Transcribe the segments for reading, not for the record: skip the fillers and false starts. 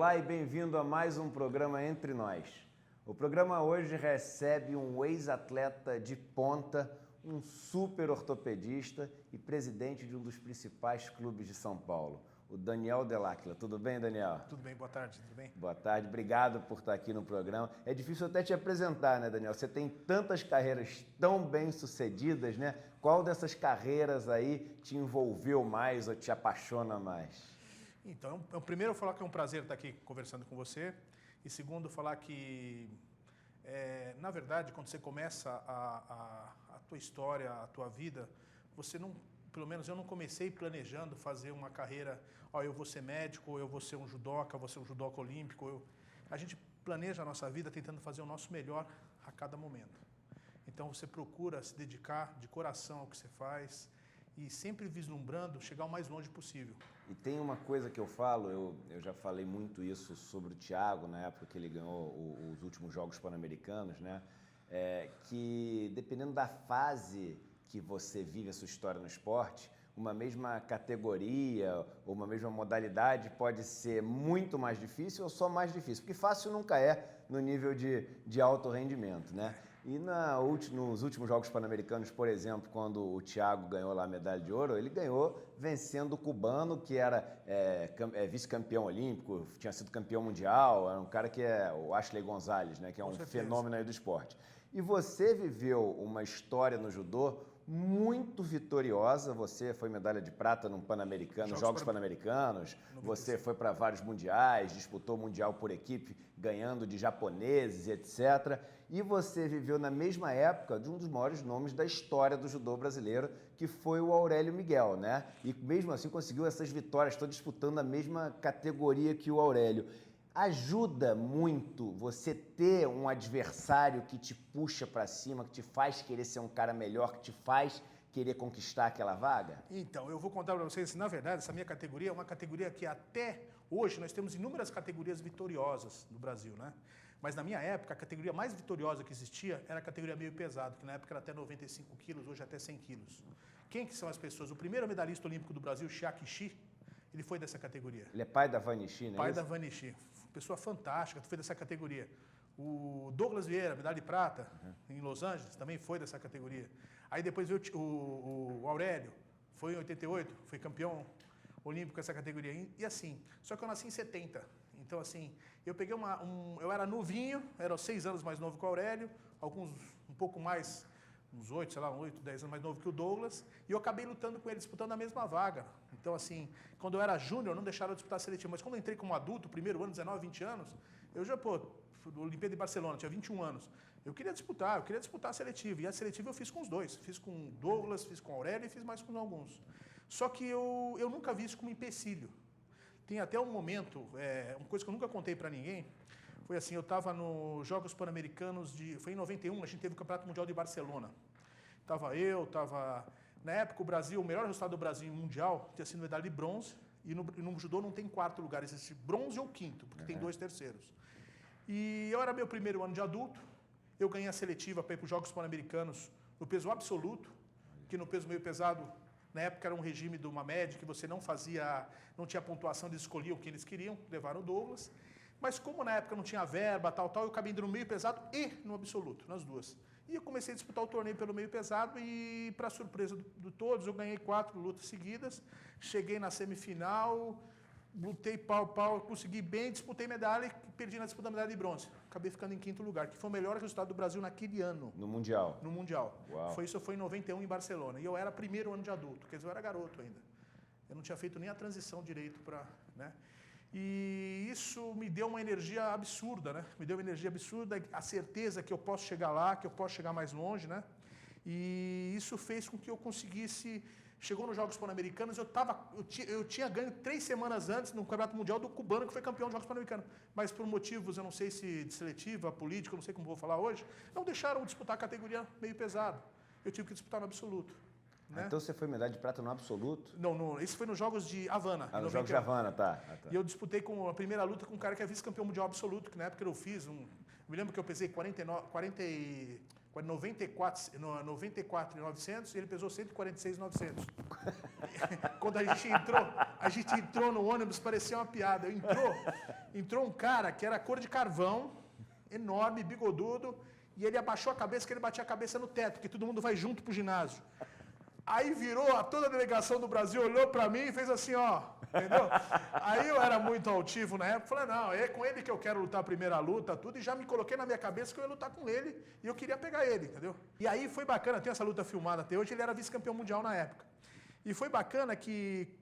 Olá e bem-vindo a mais um programa Entre Nós. O programa hoje recebe um ex-atleta de ponta, um super ortopedista e presidente de um dos principais clubes de São Paulo, o Daniel Dell'Aquila. Tudo bem, Daniel? Tudo bem, boa tarde, tudo bem? Boa tarde, obrigado por estar aqui no programa. É difícil até te apresentar, né, Daniel? Você tem tantas carreiras tão bem sucedidas, né? Qual dessas carreiras aí te envolveu mais ou te apaixona mais? Então, primeiro eu falar que é um prazer estar aqui conversando com você e segundo falar que, na verdade, quando você começa a tua história, a tua vida, você não, pelo menos eu não comecei planejando fazer uma carreira, eu vou ser médico, eu vou ser um judoca, vou ser um judoca olímpico. A gente planeja a nossa vida tentando fazer o nosso melhor a cada momento. Então você procura se dedicar de coração ao que você faz e sempre vislumbrando chegar o mais longe possível. E tem uma coisa que eu falo, eu já falei muito isso sobre o Thiago na época que ele ganhou os últimos Jogos Pan-Americanos, né? Que dependendo da fase que você vive a sua história no esporte, uma mesma categoria ou uma mesma modalidade pode ser muito mais difícil ou só mais difícil, porque fácil nunca é no nível de alto rendimento, né? E nos últimos Jogos Pan-Americanos, por exemplo, quando o Thiago ganhou lá a medalha de ouro, ele ganhou vencendo o cubano, que era vice-campeão olímpico, tinha sido campeão mundial, era um cara que é o Ashley Gonzalez, né? Que é um fenômeno aí do esporte. E você viveu uma história no judô muito vitoriosa. Você foi medalha de prata num Pan-Americano, Jogos Pan-Americanos, você foi para vários mundiais, disputou o mundial por equipe, ganhando de japoneses, etc. E você viveu na mesma época de um dos maiores nomes da história do judô brasileiro, que foi o Aurélio Miguel, né? E mesmo assim conseguiu essas vitórias, todas disputando a mesma categoria que o Aurélio. Ajuda muito você ter um adversário que te puxa para cima, que te faz querer ser um cara melhor, que te faz querer conquistar aquela vaga? Então, eu vou contar para vocês, na verdade, essa minha categoria é uma categoria que até hoje nós temos inúmeras categorias vitoriosas no Brasil, né? Mas na minha época, a categoria mais vitoriosa que existia era a categoria meio pesado, que na época era até 95 quilos, hoje até 100 quilos. Quem que são as pessoas? O primeiro medalhista olímpico do Brasil, Chiaki Shi, ele foi dessa categoria. Ele é pai da Vani Shi, né? Pai da Vani Shi. Pessoa fantástica, foi dessa categoria. O Douglas Vieira, medalha de prata, em Los Angeles, também foi dessa categoria. Aí depois veio o Aurélio, foi em 88, foi campeão olímpico dessa categoria. E assim, só que eu nasci em 70. Então assim, eu peguei eu era novinho, era 6 anos mais novo que o Aurélio, alguns um pouco mais, uns 8, sei lá, 8, 10 anos mais novo que o Douglas, e eu acabei lutando com ele, disputando a mesma vaga. Então, assim, quando eu era júnior, não deixaram eu disputar a seletiva, mas quando eu entrei como adulto, primeiro ano, 19, 20 anos, eu já, Olimpíada de Barcelona, tinha 21 anos, eu queria disputar a seletiva, e a seletiva eu fiz com os dois, fiz com o Douglas, fiz com o Aurélio e fiz mais com alguns. Só que eu nunca vi isso como empecilho. Tem até um momento, uma coisa que eu nunca contei para ninguém, foi assim, eu estava nos Jogos Pan-Americanos, foi em 91, a gente teve o Campeonato Mundial de Barcelona. Na época o Brasil, o melhor resultado do Brasil em Mundial tinha sido medalha de bronze, e no judô não tem quarto lugar, existe bronze ou quinto, porque tem 2 terceiros. E eu era meu primeiro ano de adulto, eu ganhei a seletiva para ir para os Jogos Pan-Americanos no peso absoluto, que no peso meio pesado, na época era um regime de uma média que você não tinha pontuação, eles escolhiam quem eles queriam, levaram o Douglas. Mas como na época não tinha verba, tal, eu acabei indo no meio pesado e no absoluto, nas duas. E eu comecei a disputar o torneio pelo meio pesado e, para surpresa de todos, eu ganhei 4 lutas seguidas, cheguei na semifinal, lutei pau, consegui bem, disputei medalha e perdi na disputa da medalha de bronze. Acabei ficando em 5º lugar, que foi o melhor resultado do Brasil naquele ano. No Mundial? No Mundial. Uau. Isso foi em 91 em Barcelona. E eu era primeiro ano de adulto, quer dizer, eu era garoto ainda. Eu não tinha feito nem a transição direito para... né? E isso me deu uma energia absurda, né? Me deu uma energia absurda, a certeza que eu posso chegar lá, que eu posso chegar mais longe, né? E isso fez com que eu conseguisse... Chegou nos Jogos Pan-Americanos, eu tinha ganho 3 semanas antes no Campeonato Mundial do cubano, que foi campeão dos Jogos Pan-Americanos. Mas por motivos, eu não sei se de seletiva, política, eu não sei como vou falar hoje, não deixaram disputar a categoria meio pesado. Eu tive que disputar no absoluto. Né? Então você foi medalha de prata no absoluto? Não, esse foi nos Jogos de Havana. Nos Jogos de Havana, tá. E eu disputei com a primeira luta com um cara que é vice-campeão mundial absoluto, que na época eu fiz eu me lembro que eu pesei 94,900 e ele pesou 146,900. quando a gente entrou no ônibus, parecia uma piada. Entrou um cara que era cor de carvão, enorme, bigodudo, e ele abaixou a cabeça, que ele batia a cabeça no teto, que todo mundo vai junto pro ginásio. Aí virou, toda a delegação do Brasil olhou pra mim e fez assim, ó, entendeu? Aí eu era muito altivo na época, falei, não, é com ele que eu quero lutar a primeira luta, tudo, e já me coloquei na minha cabeça que eu ia lutar com ele, e eu queria pegar ele, entendeu? E aí foi bacana, tem essa luta filmada até hoje, ele era vice-campeão mundial na época. E foi bacana que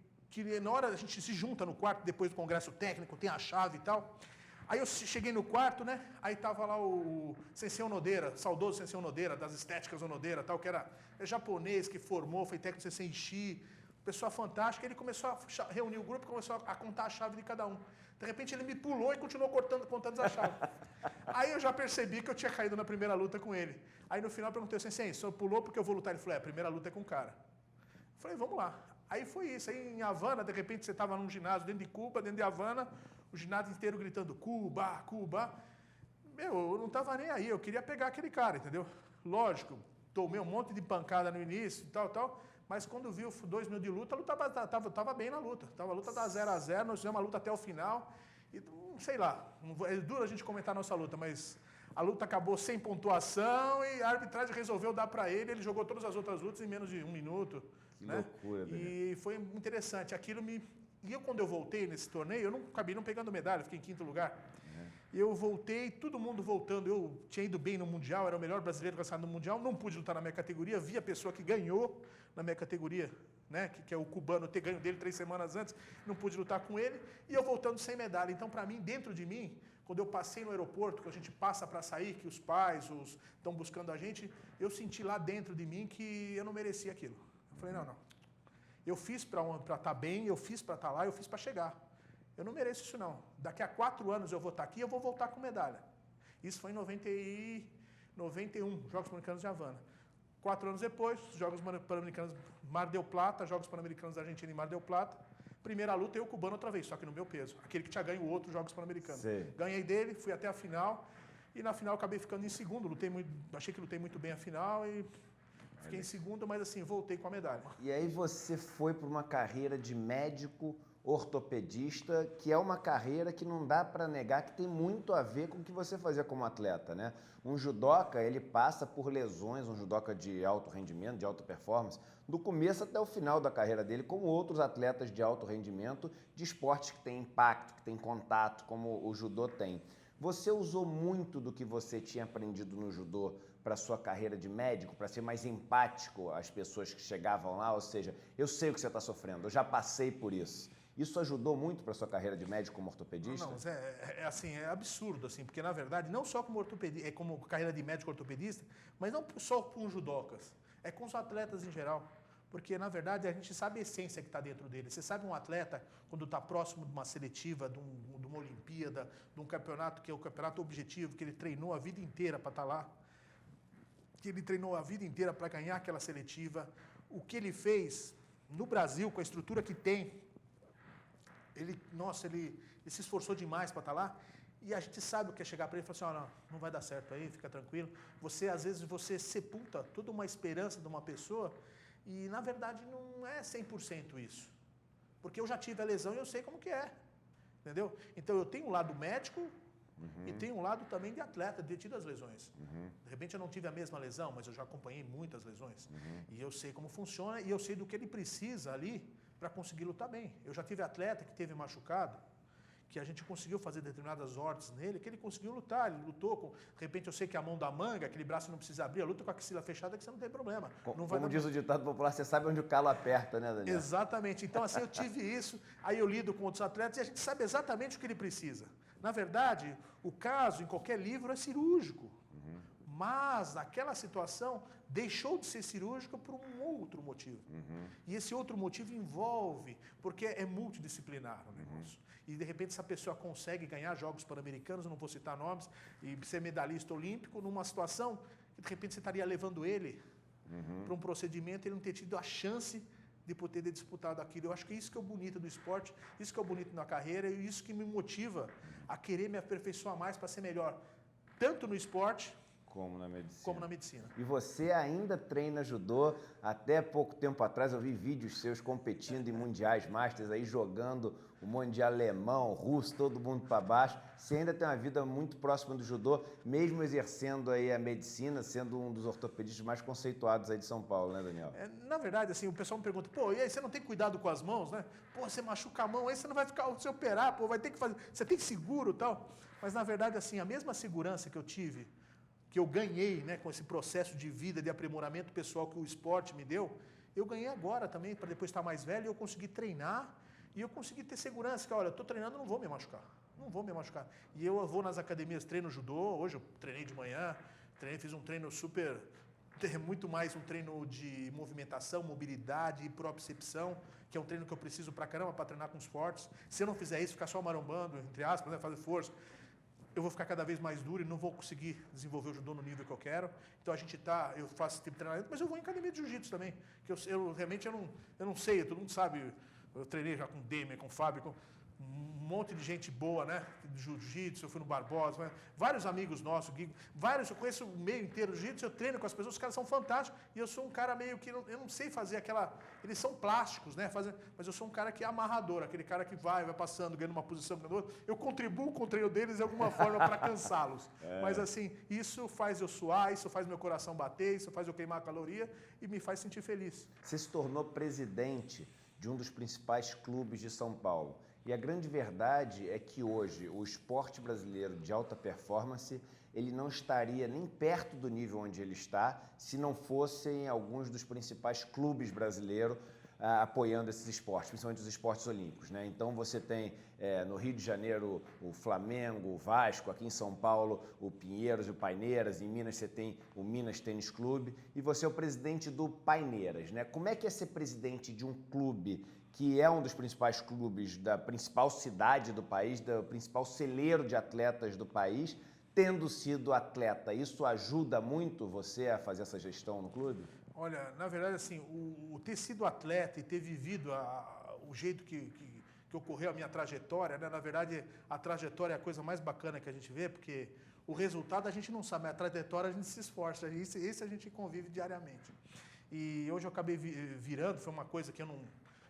na hora a gente se junta no quarto, depois do congresso técnico, tem a chave e tal. Aí eu cheguei no quarto, né? Aí tava lá o Sensei Onodeira, saudoso Sensei Onodeira, das estéticas Onodeira, tal, que era japonês, que formou, foi técnico do Sensei Ishii, pessoa fantástica. Ele começou a reunir o grupo e começou a contar a chave de cada um. De repente ele me pulou e continuou contando a chave. Aí eu já percebi que eu tinha caído na primeira luta com ele. Aí no final eu perguntei, Sensei, o senhor pulou porque eu vou lutar? Ele falou, a primeira luta é com o cara. Eu falei, vamos lá. Aí foi isso. Aí em Havana, de repente você estava num ginásio dentro de Cuba, dentro de Havana, o ginásio inteiro gritando Cuba, Cuba. Meu, eu não estava nem aí, eu queria pegar aquele cara, entendeu? Lógico, tomei um monte de pancada no início, tal, mas quando vi os 2 minutos de luta, a luta tava bem na luta. A luta da 0-0, nós fizemos uma luta até o final. E, sei lá, é duro a gente comentar a nossa luta, mas a luta acabou sem pontuação e a arbitragem resolveu dar para ele jogou todas as outras lutas em menos de 1 minuto. Que né? loucura, Daniel. E foi interessante. E eu, quando eu voltei nesse torneio, eu não acabei não pegando medalha, fiquei em 5º lugar. E eu voltei, todo mundo voltando. Eu tinha ido bem no Mundial, era o melhor brasileiro classificado no Mundial, não pude lutar na minha categoria, vi a pessoa que ganhou na minha categoria, né, que é o cubano, ter ganho dele 3 semanas antes, não pude lutar com ele, e eu voltando sem medalha. Então, para mim, dentro de mim, quando eu passei no aeroporto, que a gente passa para sair, que os pais estão buscando a gente, eu senti lá dentro de mim que eu não merecia aquilo. Eu falei, não. Eu fiz para estar bem, eu fiz para estar lá, eu fiz para chegar. Eu não mereço isso, não. Daqui a 4 anos eu vou estar aqui, eu vou voltar com medalha. Isso foi em 91, Jogos Pan-Americanos de Havana. 4 anos depois, Jogos Pan-Americanos Mar del Plata, Jogos Pan-Americanos da Argentina em Mar del Plata. Primeira luta, eu cubano outra vez, só que no meu peso. Aquele que tinha ganho o outro Jogos Pan-Americanos. Ganhei dele, fui até a final. E na final acabei ficando em segundo. Achei que lutei muito bem a final e fiquei em segundo, mas assim, voltei com a medalha. E aí você foi para uma carreira de médico ortopedista, que é uma carreira que não dá para negar que tem muito a ver com o que você fazia como atleta, né? Um judoca, ele passa por lesões, um judoca de alto rendimento, de alta performance, do começo até o final da carreira dele, como outros atletas de alto rendimento, de esportes que têm impacto, que têm contato, como o judô tem. Você usou muito do que você tinha aprendido no judô para a sua carreira de médico, para ser mais empático às pessoas que chegavam lá? Ou seja, eu sei o que você está sofrendo, eu já passei por isso. Isso ajudou muito para a sua carreira de médico como ortopedista? Não, é absurdo, assim, porque na verdade, não só como ortopedista, como carreira de médico ortopedista, mas não só com os judocas, é com os atletas em geral. Porque, na verdade, a gente sabe a essência que está dentro dele. Você sabe um atleta, quando está próximo de uma seletiva, de uma Olimpíada, de um campeonato que é o campeonato objetivo, que ele treinou a vida inteira para estar lá, que ele treinou a vida inteira para ganhar aquela seletiva, o que ele fez no Brasil, com a estrutura que tem, ele se esforçou demais para estar lá, e a gente sabe o que é chegar para ele e falar assim, não vai dar certo aí, fica tranquilo. Às vezes, você sepulta toda uma esperança de uma pessoa, e, na verdade, não é 100% isso. Porque eu já tive a lesão e eu sei como que é, entendeu? Então, eu tenho um lado médico e tenho um lado também de atleta, de ter tido as lesões. De repente, eu não tive a mesma lesão, mas eu já acompanhei muitas lesões. E eu sei como funciona e eu sei do que ele precisa ali para conseguir lutar bem. Eu já tive atleta que teve machucado, que a gente conseguiu fazer determinadas ordens nele, que ele conseguiu lutar, ele lutou com... De repente eu sei que a mão da manga, aquele braço não precisa abrir, a luta com a axila fechada que você não tem problema. Como diz o ditado popular, você sabe onde o calo aperta, né, Daniel? Exatamente. Então, assim, eu tive isso, aí eu lido com outros atletas e a gente sabe exatamente o que ele precisa. Na verdade, o caso, em qualquer livro, é cirúrgico. Mas, naquela situação, deixou de ser cirúrgico por um outro motivo. E esse outro motivo envolve, porque é multidisciplinar o negócio. E, de repente, essa pessoa consegue ganhar Jogos Pan-Americanos, não vou citar nomes, e ser medalhista olímpico numa situação que, de repente, você estaria levando ele para um procedimento e ele não ter tido a chance de poder ter disputado aquilo. Eu acho que é isso que é o bonito do esporte, isso que é o bonito na carreira e isso que me motiva a querer me aperfeiçoar mais para ser melhor, tanto no esporte, como na medicina. Como na medicina. E você ainda treina judô? Até pouco tempo atrás eu vi vídeos seus competindo em mundiais masters, aí jogando o mundial alemão, russo, todo mundo para baixo. Você ainda tem uma vida muito próxima do judô, mesmo exercendo aí a medicina, sendo um dos ortopedistas mais conceituados aí de São Paulo, né, Daniel? Na verdade, assim, o pessoal me pergunta, pô, e aí você não tem cuidado com as mãos, né? Pô, você machuca a mão, aí você não vai ficar, se operar, pô, vai ter que fazer, você tem seguro e tal. Mas, na verdade, assim, a mesma segurança que eu tive, que eu ganhei, né, com esse processo de vida, de aprimoramento pessoal que o esporte me deu, eu ganhei agora também, para depois estar mais velho, eu consegui treinar e eu consegui ter segurança, que, olha, eu estou treinando, não vou me machucar, não vou me machucar. E eu vou nas academias, treino judô, hoje eu treinei de manhã, fiz um treino super, muito mais um treino de movimentação, mobilidade e propriocepção, que é um treino que eu preciso pra caramba para treinar com os fortes. Se eu não fizer isso, ficar só marombando, entre aspas, né, fazer força, eu vou ficar cada vez mais duro e não vou conseguir desenvolver o judô no nível que eu quero. Então eu faço esse tipo de treinamento, mas eu vou em academia de jiu-jitsu também, que eu realmente eu não sei, todo mundo sabe, eu treinei já com o Demer, com o Fábio, com um monte de gente boa, né? De jiu-jitsu, eu fui no Barbosa, né? Vários amigos nossos, eu conheço o meio inteiro do jiu-jitsu, eu treino com as pessoas, os caras são fantásticos, e eu sou um cara meio que, eu não sei fazer eles são plásticos, né? Mas eu sou um cara que é amarrador, aquele cara que vai passando, ganhando uma posição, eu contribuo com o treino deles de alguma forma para cansá-los. Mas assim, isso faz eu suar, isso faz meu coração bater, isso faz eu queimar caloria e me faz sentir feliz. Você se tornou presidente de um dos principais clubes de São Paulo. E a grande verdade é que hoje o esporte brasileiro de alta performance, ele não estaria nem perto do nível onde ele está se não fossem alguns dos principais clubes brasileiros apoiando esses esportes, principalmente os esportes olímpicos, né? Então você tem no Rio de Janeiro o Flamengo, o Vasco, aqui em São Paulo o Pinheiros e o Paineiras, em Minas você tem o Minas Tênis Clube e você é o presidente do Paineiras, né? Como é que é ser presidente de um clube que é um dos principais clubes da principal cidade do país, do principal celeiro de atletas do país, tendo sido atleta? Isso ajuda muito você a fazer essa gestão no clube? Olha, na verdade, assim, o ter sido atleta e ter vivido o jeito que ocorreu a minha trajetória, né? Na verdade, a trajetória é a coisa mais bacana que a gente vê, porque o resultado a gente não sabe, mas a trajetória a gente se esforça, esse a gente convive diariamente. E hoje eu acabei virando, foi uma coisa que eu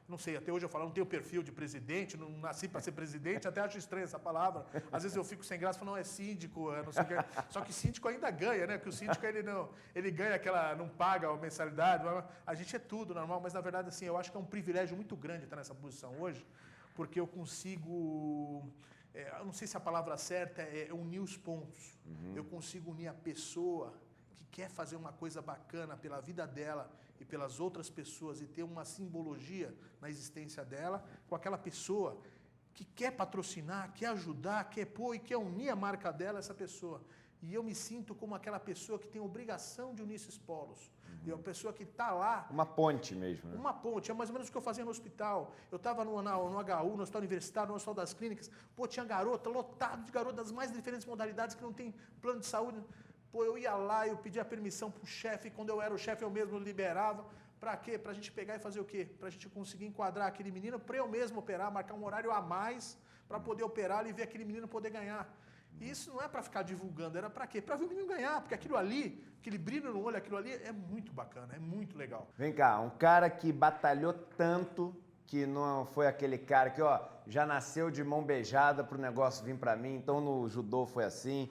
não sei, até hoje eu falo, não tenho perfil de presidente, não nasci para ser presidente, até acho estranha essa palavra. Às vezes eu fico sem graça e falo, não, é síndico, não sei o que. Só que síndico ainda ganha, né? Porque o síndico ele ganha não paga a mensalidade. A gente é tudo normal, mas na verdade, assim, eu acho que é um privilégio muito grande estar nessa posição hoje, porque eu consigo, eu não sei se a palavra certa é unir os pontos. Eu consigo unir a pessoa que quer fazer uma coisa bacana pela vida dela e pelas outras pessoas e ter uma simbologia na existência dela, com aquela pessoa que quer patrocinar, quer ajudar, quer pôr e quer unir a marca dela, essa pessoa. E eu me sinto como aquela pessoa que tem obrigação de unir esses polos. E a pessoa que está lá... Uma ponte mesmo, né? Uma ponte, é mais ou menos o que eu fazia no hospital. Eu estava no HU, no Hospital Universitário, no Hospital das Clínicas. Pô, tinha garota, lotado de garotas das mais diferentes modalidades que não tem plano de saúde. Pô, eu ia lá, eu pedia permissão pro chefe, quando eu era o chefe eu mesmo liberava. Pra quê? Pra gente pegar e fazer o quê? Pra gente conseguir enquadrar aquele menino, pra eu mesmo operar, marcar um horário a mais, pra poder operar e ver aquele menino poder ganhar. E isso não é pra ficar divulgando, era pra quê? Pra ver o menino ganhar, porque aquilo ali, aquele brilho no olho, aquilo ali é muito bacana, é muito legal. Vem cá, um cara que batalhou tanto, que não foi aquele cara que, ó, já nasceu de mão beijada pro negócio vir para mim. Então no judô foi assim,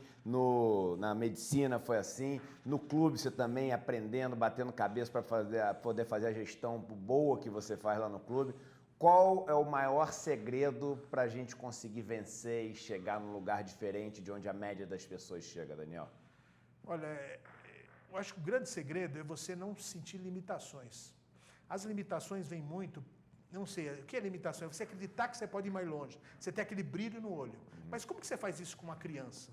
na medicina foi assim, no clube você também aprendendo, batendo cabeça para poder fazer a gestão boa que você faz lá no clube. Qual é o maior segredo para a gente conseguir vencer e chegar num lugar diferente de onde a média das pessoas chega, Daniel? Olha, eu acho que o grande segredo é você não sentir limitações. As limitações vêm muito... Não sei, o que é limitação? É você acreditar que você pode ir mais longe. Você tem aquele brilho no olho. Mas como que você faz isso com uma criança?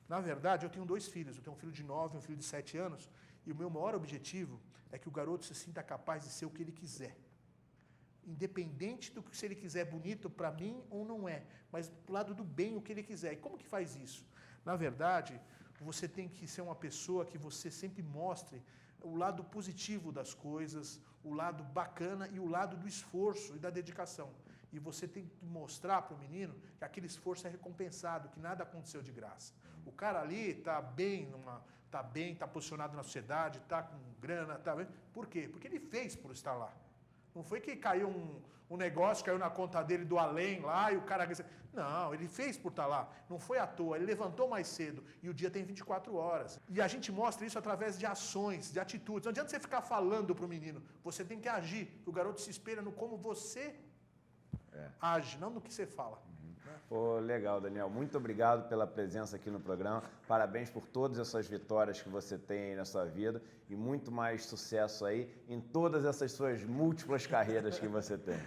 Na verdade, eu tenho 2 filhos. Eu tenho um filho de 9 e um filho de 7 anos. E o meu maior objetivo é que o garoto se sinta capaz de ser o que ele quiser. Independente do que se ele quiser bonito para mim ou não é. Mas do lado do bem, o que ele quiser. E como que faz isso? Na verdade, você tem que ser uma pessoa que você sempre mostre o lado positivo das coisas, o lado bacana e o lado do esforço e da dedicação. E você tem que mostrar para o menino que aquele esforço é recompensado, que nada aconteceu de graça. O cara ali está bem tá bem, tá posicionado na sociedade, tá com grana, tá bem. Por quê? Porque ele fez por estar lá. Não foi que caiu um negócio, caiu na conta dele do além lá e o cara... Não, ele fez por estar lá. Não foi à toa, ele levantou mais cedo e o dia tem 24 horas. E a gente mostra isso através de ações, de atitudes. Não adianta você ficar falando pro menino, você tem que agir. O garoto se espelha no como você age, não no que você fala. Pô, legal, Daniel. Muito obrigado pela presença aqui no programa. Parabéns por todas essas vitórias que você tem aí na sua vida e muito mais sucesso aí em todas essas suas múltiplas carreiras que você tem.